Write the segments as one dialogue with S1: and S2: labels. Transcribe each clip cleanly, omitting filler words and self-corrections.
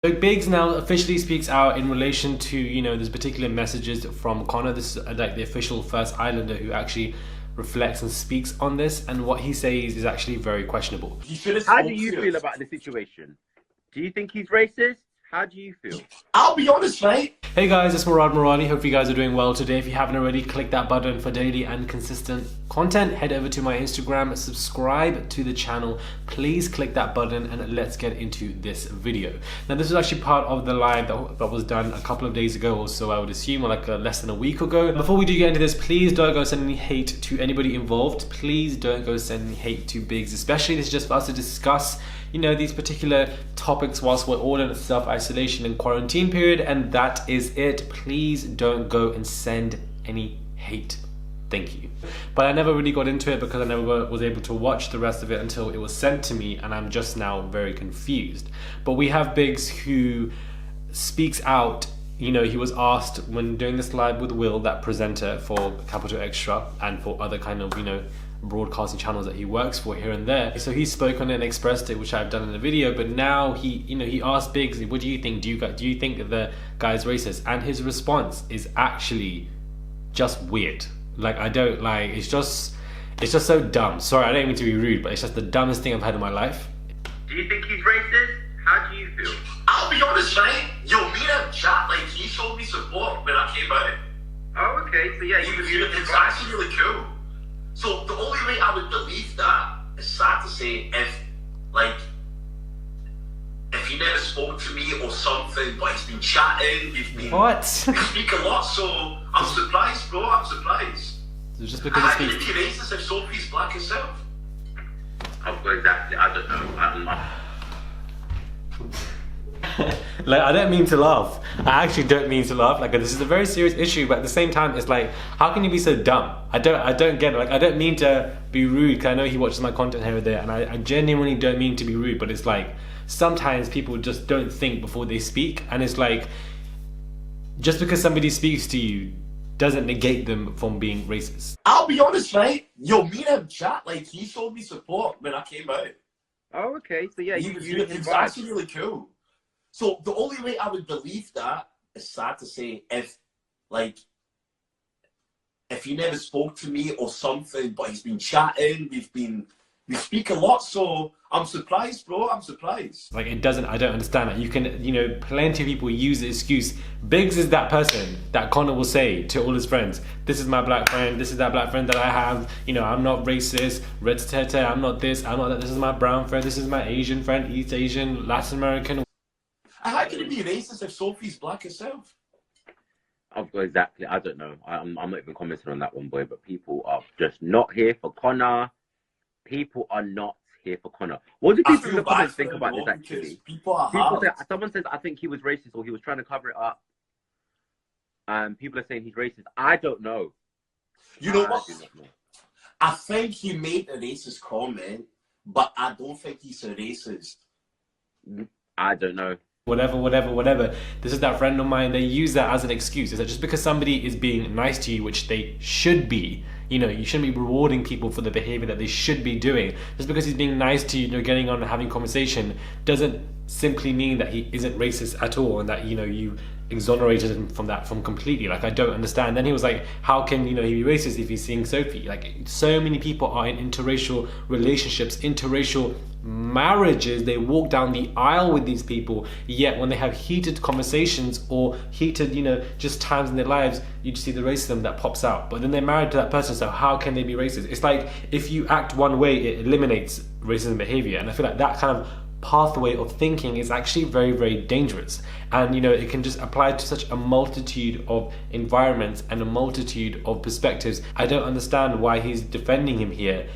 S1: So Biggs now officially speaks out in relation to, there's particular messages from Conor. This is like the official first Islander who actually reflects and speaks on this, and what he says is actually very questionable.
S2: How do you feel about the situation? Do you think he's racist? How do you feel?
S3: I'll be honest, mate.
S1: Hey guys, it's Murad Murali. Hope you guys are doing well today. If you haven't already, click that button for daily and consistent content. Head over to my Instagram, subscribe to the channel. Please click that button and let's get into this video. Now, this was actually part of the live that was done a couple of days ago or so, I would assume, or like less than a week ago. Before we do get into this, please don't go send any hate to anybody involved. Please don't go send any hate to Biggs, especially. This is just for us to discuss these particular topics whilst we're all in self-isolation and quarantine period, and that is it. Please don't go and send any hate. Thank you. But I never really got into it because I never was able to watch the rest of it until it was sent to me, and I'm just now very confused. But we have Biggs who speaks out. He was asked when doing this live with Will, that presenter for Capital Extra and for other kind of, broadcasting channels that he works for here and there. So he spoke on it and expressed it, which I've done in the video, but now he asked Biggs, what do you think? Do you think that the guy's racist? And his response is actually just weird. It's just so dumb. Sorry, I don't mean to be rude, but it's just the dumbest thing I've had in my life.
S2: Do you think he's racist? How do you feel?
S3: I'll be honest, mate. Yo, me and chat, he showed me support when I came out.
S2: Oh, okay. So yeah,
S3: He was actually really cool. So the only way I would believe that, is sad to say, if he never spoke to me or something, but he's been chatting, we speak a lot, so I'm surprised, bro. I'm surprised.
S1: So just because
S3: How can it be racist if Sophie's black herself?
S2: Exactly. I don't know.
S1: I don't mean to laugh. I actually don't mean to laugh. This is a very serious issue, but at the same time, it's how can you be so dumb? I don't get it. I don't mean to be rude, because I know he watches my content here and there, and I genuinely don't mean to be rude, but it's sometimes people just don't think before they speak, and it's just because somebody speaks to you doesn't negate them from being racist.
S3: I'll be honest, mate. Yo, me and him chat, he showed me support when I came out.
S2: Oh, okay. So yeah,
S3: he was actually really cool. So the only way I would believe that, is sad to say, if he never spoke to me or something, but he's been chatting, we speak a lot, so I'm surprised, bro. I'm surprised.
S1: I don't understand that. You can, plenty of people use the excuse. Biggs is that person that Conor will say to all his friends, this is my black friend, this is that black friend that I have, I'm not racist, I'm not this, I'm not that, this is my brown friend, this is my Asian friend, East Asian, Latin American.
S3: How can it be racist if Sophie's black herself?
S2: Exactly. I don't know. I'm not even commenting on that one, boy. But people are just not here for Conor. People are not here for Conor. What do people in the comments think about this? Actually, someone says I think he was racist or he was trying to cover it up. People are saying he's racist. I don't know.
S3: You know what? I think he made a racist comment, but I don't think he's a racist.
S2: I don't know.
S1: Whatever. This is that friend of mine. They use that as an excuse. Is that just because somebody is being nice to you, which they should be, you shouldn't be rewarding people for the behavior that they should be doing. Just because he's being nice to you, getting on and having conversation, doesn't simply mean that he isn't racist at all, and that you exonerated him from completely. I don't understand. Then he was like, how can he be racist if he's seeing Sophie? So many people are in interracial relationships, interracial marriages. They walk down the aisle with these people, yet when they have heated conversations or heated just times in their lives, you just see the racism that pops out. But then they're married to that person, so how can they be racist? It's if you act one way, it eliminates racism behavior, and I feel like that kind of pathway of thinking is actually very, very dangerous, and it can just apply to such a multitude of environments and a multitude of perspectives. I don't understand why he's defending him here.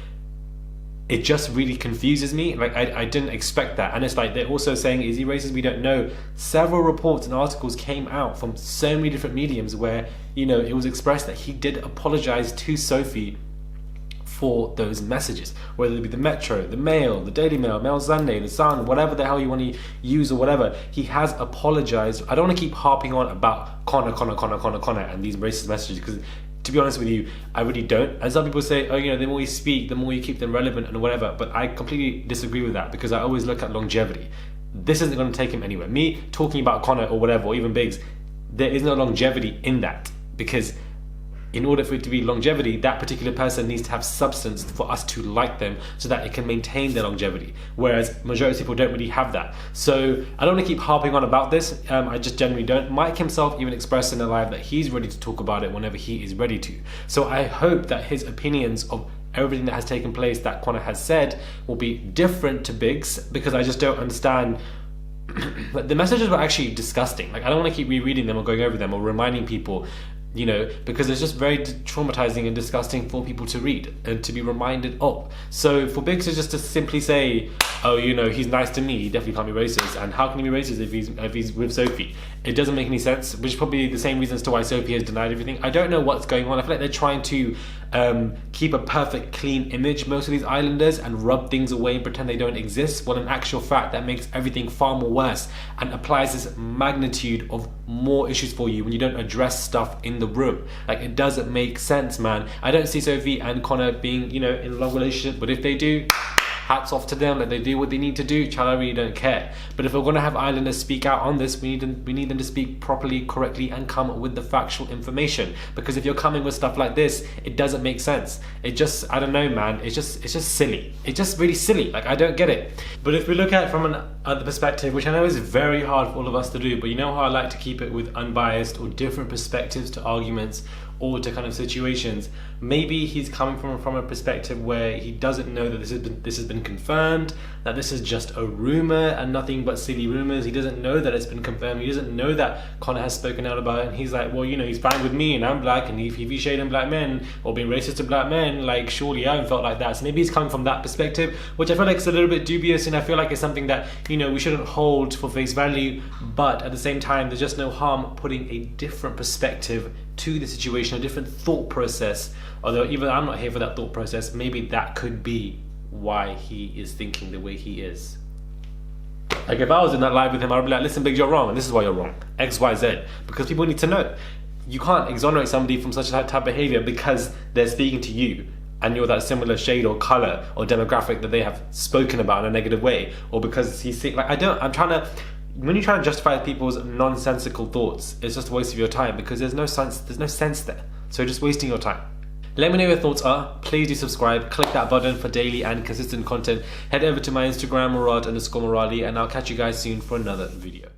S1: It just really confuses me. I didn't expect that. And it's they're also saying, is he racist? We don't know. Several reports and articles came out from so many different mediums where it was expressed that he did apologize to Sophie for those messages, whether it be the Metro, the Mail, the Daily Mail, Mail Sunday, the Sun, whatever the hell you want to use or whatever. He has apologized. I don't want to keep harping on about Conor and these racist messages, because to be honest with you, I really don't. And some people say, oh, the more you speak, the more you keep them relevant and whatever. But I completely disagree with that, because I always look at longevity. this isn't going to take him anywhere. Me talking about Conor or whatever, or even Biggs, there is no longevity in that, because in order for it to be longevity, that particular person needs to have substance for us to like them so that it can maintain their longevity. Whereas majority of people don't really have that. So I don't want to keep harping on about this. I just generally don't. Mike himself even expressed in the live that he's ready to talk about it whenever he is ready to. So I hope that his opinions of everything that has taken place that Conor has said will be different to Biggs, because I just don't understand. But the messages were actually disgusting. Like, I don't want to keep rereading them or going over them or reminding people, you know, because it's just very traumatizing and disgusting for people to read and to be reminded of. So for Biggs to just to simply say, oh, you know, he's nice to me, he definitely can't be racist, and how can he be racist if he's with Sophie? It doesn't make any sense, which is probably the same reason as to why Sophie has denied everything. I don't know what's going on. I feel like they're trying to keep a perfect, clean image, most of these islanders, and rub things away and pretend they don't exist, when in actual fact that makes everything far more worse and applies this magnitude of more issues for you when you don't address stuff in the room. Like, it doesn't make sense, man. I don't see Sophie and Conor being, you know, in a long relationship, but if they do, hats off to them. Let they do what they need to do. Child, I really don't care. But if we're going to have Islanders speak out on this, we need them to speak properly, correctly, and come with the factual information. Because if you're coming with stuff like this, it doesn't make sense. It just, I don't know, man. It's just silly. It's just really silly. Like, I don't get it. But if we look at it from another perspective, which I know is very hard for all of us to do, but you know how I like to keep it with unbiased or different perspectives to arguments or to kind of situations. Maybe he's coming from a perspective where he doesn't know that this has been confirmed, that this is just a rumor and nothing but silly rumors. He doesn't know that it's been confirmed. He doesn't know that Conor has spoken out about it, and he's like, well, you know, he's fine with me and I'm black, and if he shading black men or being racist to black men, like, surely I haven't felt like that. So maybe he's coming from that perspective, which I feel like is a little bit dubious, and I feel like it's something that, you know, we shouldn't hold for face value. But at the same time, there's just no harm putting a different perspective to the situation, a different thought process. Although even I'm not here for that thought process, maybe that could be why he is thinking the way he is. Like, if I was in that live with him, I'd be like, listen, Big, you're wrong, and this is why you're wrong, X, Y, Z. Because people need to know. You can't exonerate somebody from such a type of behavior because they're speaking to you and you're that similar shade or color or demographic that they have spoken about in a negative way, or because he's sick. Like, when you're trying to justify people's nonsensical thoughts, it's just a waste of your time, because there's no sense there. So you're just wasting your time. Let me know your thoughts are. Please do subscribe. Click that button for daily and consistent content. Head over to my Instagram, Murad_Morali, and I'll catch you guys soon for another video.